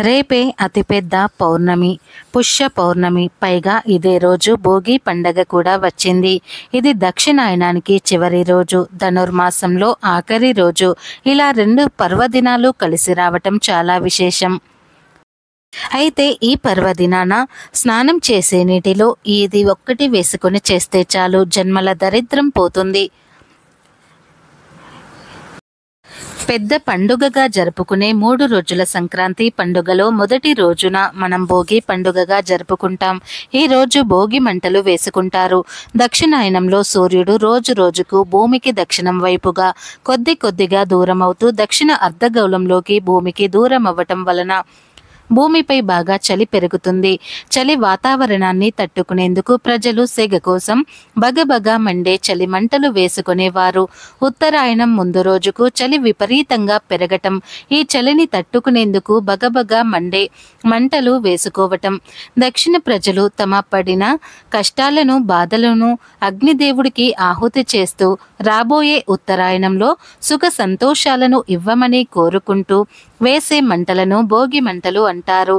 రేపే అతిపెద్ద పౌర్ణమి, పుష్య పౌర్ణమి. పైగా ఇదే రోజు భోగి పండగ కూడా వచ్చింది. ఇది దక్షిణాయనానికి చివరి రోజు, ధనుర్మాసంలో ఆఖరి రోజు. ఇలా రెండు పర్వదినాలు కలిసి రావటం చాలా విశేషం. అయితే ఈ పర్వదినాన స్నానం చేసే నీటిలో ఇది ఒక్కటి వేసుకుని చేస్తే చాలు, జన్మల దరిద్రం పోతుంది. పెద్ద పండుగగా జరుపుకునే 3 రోజుల సంక్రాంతి పండుగలో మొదటి రోజున మనం భోగి పండుగగా జరుపుకుంటాం. ఈ రోజు భోగి మంటలు వేసుకుంటారు. దక్షిణాయనంలో సూర్యుడు రోజు రోజుకు భూమికి దక్షిణం వైపుగా కొద్దిగా దూరం అవుతూ దక్షిణ అర్ధగోళంలోకి భూమికి దూరం అవ్వటం వలన భూమిపై బాగా చలి పెరుగుతుంది. చలి వాతావరణాన్ని తట్టుకునేందుకు ప్రజలు సెగ కోసం బగబగా మండే చలి మంటలు వేసుకునేవారు. ఉత్తరాయణం ముందు రోజుకు చలి విపరీతంగా పెరగటం, ఈ చలిని తట్టుకునేందుకు బగబగా మండే మంటలు వేసుకోవటం. దక్షిణ ప్రజలు తమ పడిన కష్టాలను బాధలను అగ్నిదేవుడికి ఆహుతి చేస్తూ రాబోయే ఉత్తరాయణంలో సుఖ సంతోషాలను ఇవ్వమని కోరుకుంటూ వేసే మంటలను భోగి మంటలు అంటారు.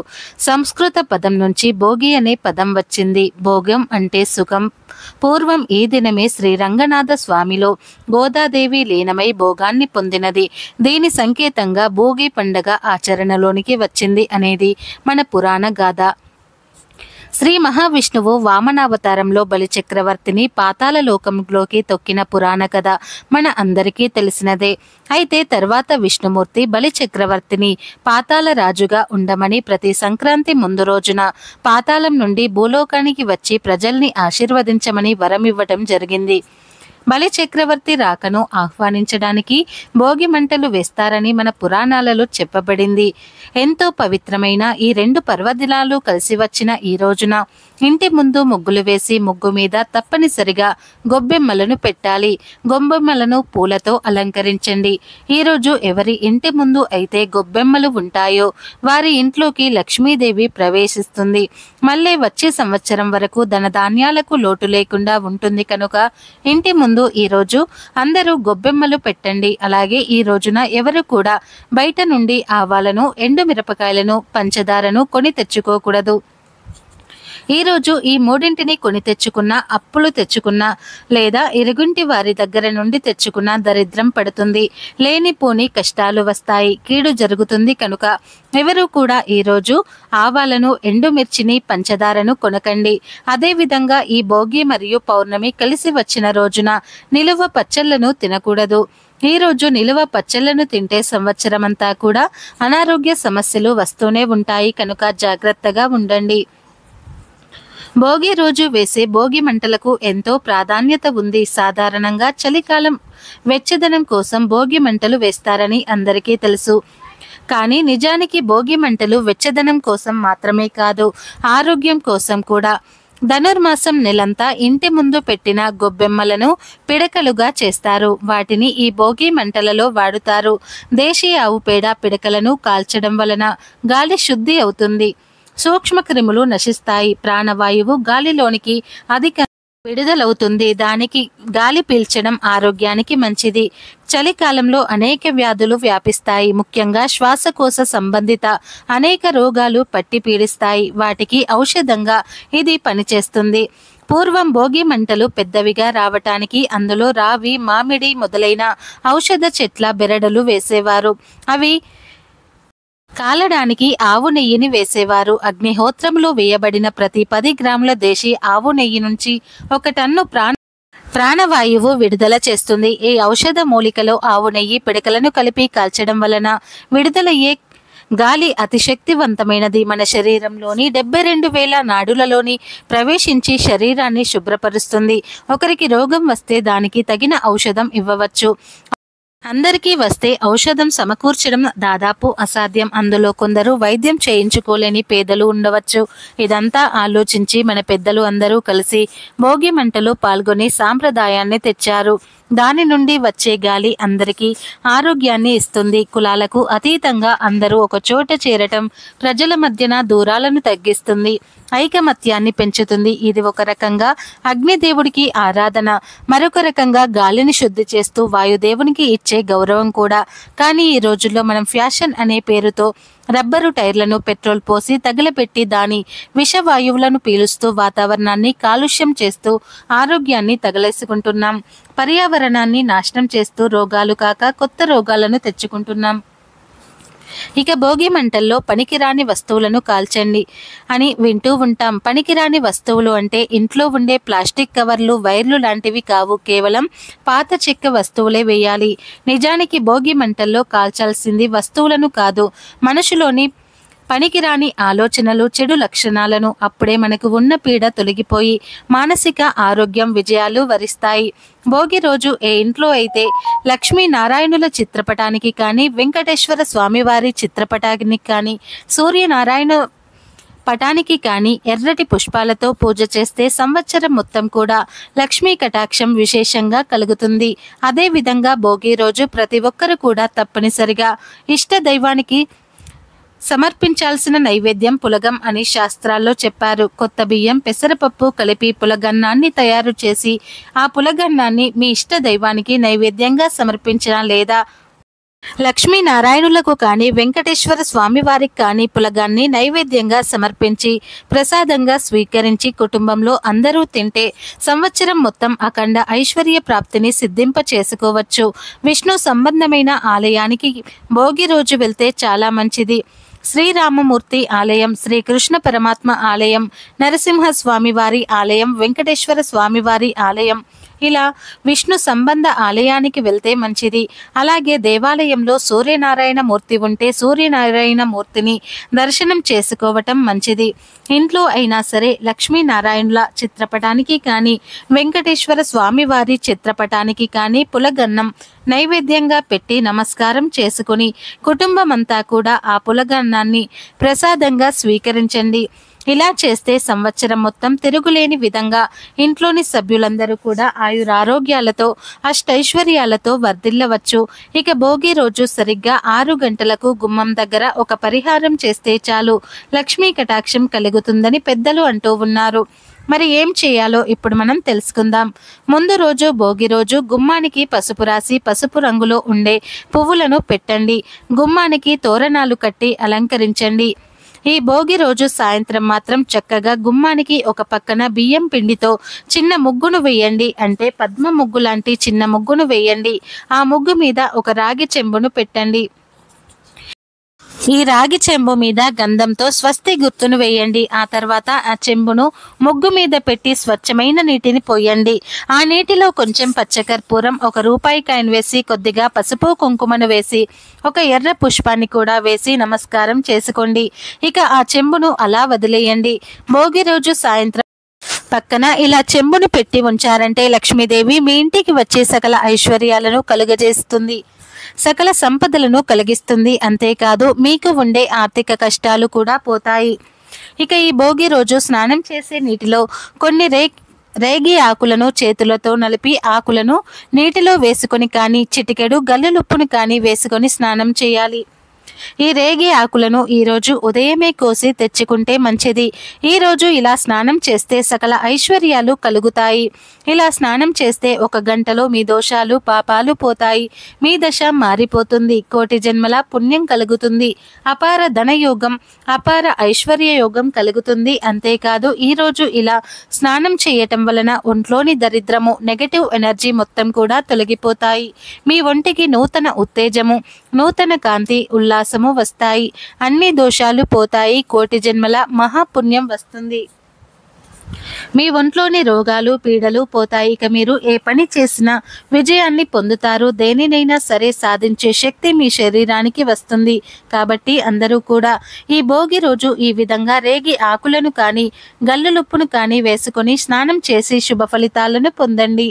సంస్కృత పదం నుంచి భోగి అనే పదం వచ్చింది. భోగం అంటే సుఖం. పూర్వం ఈ దినమే శ్రీ రంగనాథ స్వామిలో గోదాదేవి లీనమై భోగాన్ని పొందినది. దీని సంకేతంగా భోగి పండగ ఆచరణలోనికి వచ్చింది అనేది మన పురాణ గాథ. శ్రీ మహావిష్ణువు వామనావతారంలో బలిచక్రవర్తిని పాతాళ లోకంలోకి తొక్కిన పురాణ కథ మన అందరికీ తెలిసినదే. అయితే తర్వాత విష్ణుమూర్తి బలిచక్రవర్తిని పాతాళ రాజుగా ఉండమని ప్రతి సంక్రాంతి ముందు రోజున పాతాళం నుండి భూలోకానికి వచ్చి ప్రజల్ని ఆశీర్వదించమని వరం ఇవ్వటం జరిగింది. బలి చక్రవర్తి రాకను ఆహ్వానించడానికి భోగి మంటలు వేస్తారని మన పురాణాలలో చెప్పబడింది. ఎంతో పవిత్రమైన ఈ రెండు పర్వదినాలు కలిసి వచ్చిన ఈ రోజున ఇంటి ముందు ముగ్గులు వేసి ముగ్గు మీద తప్పనిసరిగా గొబ్బెమ్మలను పెట్టాలి. గొబ్బెమ్మలను పూలతో అలంకరించండి. ఈరోజు ఎవరి ఇంటి ముందు అయితే గొబ్బెమ్మలు ఉంటాయో వారి ఇంట్లోకి లక్ష్మీదేవి ప్రవేశిస్తుంది. మళ్ళీ వచ్చే సంవత్సరం వరకు ధనధాన్యాలకు లోటు లేకుండా ఉంటుంది కనుక ఇంటి ముందు ఈరోజు అందరూ గొబ్బెమ్మలు పెట్టండి. అలాగే ఈ రోజున ఎవరు కూడా బయట నుండి ఆవాలను, ఎండు మిరపకాయలను, పంచదారను కొని తెచ్చుకోకూడదు. ఈరోజు ఈ మూడింటిని కొని తెచ్చుకున్న, అప్పులు తెచ్చుకున్న లేదా ఇరుగుంటి వారి దగ్గర నుండి తెచ్చుకున్న దరిద్రం పడుతుంది. లేనిపోని కష్టాలు వస్తాయి, కీడు జరుగుతుంది. కనుక ఎవరు కూడా ఈరోజు ఆవాలను, ఎండుమిర్చిని, పంచదారను కొనకండి. అదేవిధంగా ఈ భోగి మరియు పౌర్ణమి కలిసి వచ్చిన రోజున నిలువ పచ్చళ్లను తినకూడదు. ఈరోజు నిలువ పచ్చళ్లను తింటే సంవత్సరమంతా కూడా అనారోగ్య సమస్యలు వస్తూనే ఉంటాయి. కనుక జాగ్రత్తగా ఉండండి. భోగి రోజు వేసే భోగి మంటలకు ఎంతో ప్రాధాన్యత ఉంది. సాధారణంగా చలికాలం వెచ్చదనం కోసం భోగి మంటలు వేస్తారని అందరికీ తెలుసు. కానీ నిజానికి భోగి మంటలు వెచ్చదనం కోసం మాత్రమే కాదు, ఆరోగ్యం కోసం కూడా. ధనుర్మాసం నెలంతా ఇంటి ముందు పెట్టిన గొబ్బెమ్మలను పిడకలుగా చేస్తారు. వాటిని ఈ భోగి మంటలలో వాడుతారు. దేశీయ ఆవు పేడ పిడకలను కాల్చడం వలన గాలి శుద్ధి అవుతుంది, సూక్ష్మ క్రిములు నశిస్తాయి, ప్రాణవాయువు గాలిలోనికి అధిక విడుదలవుతుంది. దానికి గాలి పీల్చడం ఆరోగ్యానికి మంచిది. చలికాలంలో అనేక వ్యాధులు వ్యాపిస్తాయి. ముఖ్యంగా శ్వాసకోశ సంబంధిత అనేక రోగాలు పట్టి పీడిస్తాయి. వాటికి ఔషధంగా ఇది పనిచేస్తుంది. పూర్వం భోగి మంటలు పెద్దవిగా రావటానికి అందులో రావి, మామిడి మొదలైన ఔషధ చెట్ల బెరడులు వేసేవారు. అవి కాలడానికి ఆవు నెయ్యిని వేసేవారు. అగ్నిహోత్రంలో వేయబడిన ప్రతి 10 గ్రాముల దేశీ ఆవు నెయ్యి నుంచి 1 టన్ను ప్రాణవాయువు విడుదల చేస్తుంది. ఈ ఔషధ మూలికలో ఆవు నెయ్యి పిడకలను కలిపి కాల్చడం వలన విడుదలయ్యే గాలి అతి శక్తివంతమైనది. మన శరీరంలోని 72,000 నాడులలోని ప్రవేశించి శరీరాన్ని శుభ్రపరుస్తుంది. ఒకరికి రోగం వస్తే దానికి తగిన ఔషధం ఇవ్వవచ్చు. అందరికీ వస్తే ఔషధం సమకూర్చడం దాదాపు అసాధ్యం. అందులో కొందరు వైద్యం చేయించుకోలేని పేదలు ఉండవచ్చు. ఇదంతా ఆలోచించి మన పెద్దలు అందరూ కలిసి భోగి మంటలో పాల్గొని సాంప్రదాయాన్ని తెచ్చారు. దాని నుండి వచ్చే గాలి అందరికీ ఆరోగ్యాన్ని ఇస్తుంది. కులాలకు అతీతంగా అందరూ ఒక చోట చేరటం ప్రజల మధ్యన దూరాలను తగ్గిస్తుంది, ఐకమత్యాన్ని పెంచుతుంది. ఇది ఒక రకంగా అగ్నిదేవుడికి ఆరాధన, మరొక రకంగా గాలిని శుద్ధి చేస్తూ వాయుదేవునికి ఇచ్చే గౌరవం కూడా. కానీ ఈ రోజుల్లో మనం ఫ్యాషన్ అనే పేరుతో రబ్బరు టైర్లను పెట్రోల్ పోసి తగలపెట్టి దాని విషవాయువులను పీలుస్తూ వాతావరణాన్ని కాలుష్యం చేస్తూ ఆరోగ్యాన్ని తగలేసుకుంటున్నాం. పర్యావరణాన్ని నాశనం చేస్తూ రోగాలు కాక కొత్త రోగాలను తెచ్చుకుంటున్నాం. ఇక భోగి మంటల్లో పనికిరాని వస్తువులను కాల్చండి అని వింటూ ఉంటాం. పనికిరాని వస్తువులు అంటే ఇంట్లో ఉండే ప్లాస్టిక్ కవర్లు, వైర్లు లాంటివి కావు. కేవలం పాత చెక్క వస్తువులే వేయాలి. నిజానికి భోగి మంటల్లో కాల్చాల్సింది వస్తువులను కాదు, మనుషులోని పనికిరాని ఆలోచనలు, చెడు లక్షణాలను. అప్పుడే మనకు ఉన్న పీడ తొలగిపోయి మానసిక ఆరోగ్యం విజయాలు వరిస్తాయి. భోగి రోజు ఏ ఇంట్లో అయితే లక్ష్మీనారాయణుల చిత్రపటానికి కానీ, వెంకటేశ్వర స్వామివారి చిత్రపటానికి కానీ, సూర్యనారాయణ పటానికి కానీ ఎర్రటి పుష్పాలతో పూజ చేస్తే సంవత్సరం మొత్తం కూడా లక్ష్మీ కటాక్షం విశేషంగా కలుగుతుంది. అదేవిధంగా భోగి రోజు ప్రతి ఒక్కరు కూడా తప్పనిసరిగా ఇష్ట దైవానికి సమర్పించాల్సిన నైవేద్యం పులగం అని శాస్త్రాల్లో చెప్పారు. కొత్త బియ్యం, పెసరపప్పు కలిపి పులగన్నాన్ని తయారు చేసి ఆ పులగన్నాన్ని మీ ఇష్ట దైవానికి నైవేద్యంగా సమర్పించిన లేదా లక్ష్మీనారాయణులకు కానీ, వెంకటేశ్వర స్వామి వారికి కానీ పులగాన్ని నైవేద్యంగా సమర్పించి ప్రసాదంగా స్వీకరించి కుటుంబంలో అందరూ తింటే సంవత్సరం మొత్తం అఖండ ఐశ్వర్య ప్రాప్తిని సిద్ధింప చేసుకోవచ్చు. విష్ణు సంబంధమైన ఆలయానికి భోగి రోజు వెళ్తే చాలా మంచిది. శ్రీరామమూర్తి ఆలయం, శ్రీకృష్ణ పరమాత్మ ఆలయం, నరసింహస్వామి వారి ఆలయం, వెంకటేశ్వర స్వామివారి ఆలయం, ఇలా విష్ణు సంబంధ ఆలయానికి వెళ్తే మంచిది. అలాగే దేవాలయంలో సూర్యనారాయణ మూర్తి ఉంటే సూర్యనారాయణ మూర్తిని దర్శనం చేసుకోవటం మంచిది. ఇంట్లో అయినా సరే లక్ష్మీనారాయణుల చిత్రపటానికి కానీ, వెంకటేశ్వర స్వామివారి చిత్రపటానికి కానీ పులగన్నం నైవేద్యంగా పెట్టి నమస్కారం చేసుకుని కుటుంబమంతా కూడా ఆ పులగన్నాన్ని ప్రసాదంగా స్వీకరించండి. ఇలా చేస్తే సంవత్సరం మొత్తం తిరుగులేని విధంగా ఇంట్లోని సభ్యులందరూ కూడా ఆయురారోగ్యాలతో అష్టైశ్వర్యాలతో వర్ధిల్లవచ్చు. ఇక భోగి రోజు సరిగ్గా 6 గంటలకు గుమ్మం దగ్గర ఒక పరిహారం చేస్తే చాలు లక్ష్మీ కటాక్షం కలుగుతుందని పెద్దలు అంటూ ఉన్నారు. మరి ఏం చేయాలో ఇప్పుడు మనం తెలుసుకుందాం. ముందు రోజు భోగి రోజు గుమ్మానికి పసుపు రాసి పసుపు రంగులో ఉండే పువ్వులను పెట్టండి. గుమ్మానికి తోరణాలు కట్టి అలంకరించండి. ఈ భోగి రోజు సాయంత్రం మాత్రం చక్కగా గుమ్మానికి ఒక పక్కన బియ్యం పిండితో చిన్న ముగ్గును వేయండి. అంటే పద్మ ముగ్గు లాంటి చిన్న ముగ్గును వేయండి. ఆ ముగ్గు మీద ఒక రాగి చెంబును పెట్టండి. ఈ రాగి చెంబు మీద గంధంతో స్వస్తి గుర్తును వేయండి. ఆ తర్వాత ఆ చెంబును ముగ్గు మీద పెట్టి స్వచ్ఛమైన నీటిని పోయండి. ఆ నీటిలో కొంచెం పచ్చకర్పూరం, 1 రూపాయి కాయిన్ వేసి, కొద్దిగా పసుపు కుంకుమను వేసి, ఒక ఎర్ర పుష్పాన్ని కూడా వేసి నమస్కారం చేసుకోండి. ఇక ఆ చెంబును అలా వదిలేయండి. భోగి రోజు సాయంత్రం పక్కన ఇలా చెంబును పెట్టి ఉంచారంటే లక్ష్మీదేవి మీ ఇంటికి వచ్చే సకల ఐశ్వర్యాలను కలుగజేస్తుంది, సకల సంపదలను కలిగిస్తుంది. అంతేకాదు మీకు ఉండే ఆర్థిక కష్టాలు కూడా పోతాయి. ఇక ఈ భోగి రోజు స్నానం చేసే నీటిలో కొన్ని రేగి ఆకులను చేతులతో నలిపి ఆకులను నీటిలో వేసుకొని కానీ, చిటికెడు గల్లులుప్పును కానీ వేసుకొని స్నానం చేయాలి. ఈ రేగి ఆకులను ఈరోజు ఉదయమే కోసి తెచ్చుకుంటే మంచిది. ఈరోజు ఇలా స్నానం చేస్తే సకల ఐశ్వర్యాలు కలుగుతాయి. ఇలా స్నానం చేస్తే 1 గంటలో మీ దోషాలు పాపాలు పోతాయి. మీ దశ మారిపోతుంది. కోటి జన్మల పుణ్యం కలుగుతుంది. అపార ధనయోగం, అపార ఐశ్వర్య యోగం కలుగుతుంది. అంతేకాదు ఈరోజు ఇలా స్నానం చేయటం వలన ఒంట్లోని దరిద్రము, నెగటివ్ ఎనర్జీ మొత్తం కూడా తొలగిపోతాయి. మీ ఒంటికి నూతన ఉత్తేజము, నూతన కాంతి, ఉల్లాసము వస్తాయి. అన్ని దోషాలు పోతాయి. కోటి జన్మల మహాపుణ్యం వస్తుంది. మీ ఒంట్లోని రోగాలు పీడలు పోతాయి. ఇక మీరు ఏ పని చేసినా విజయాన్ని పొందుతారు. దేనినైనా సరే సాధించే శక్తి మీ శరీరానికి వస్తుంది. కాబట్టి అందరూ కూడా ఈ భోగి రోజు ఈ విధంగా రేగి ఆకులను కానీ, గల్లులుప్పును కానీ వేసుకొని స్నానం చేసి శుభ ఫలితాలను పొందండి.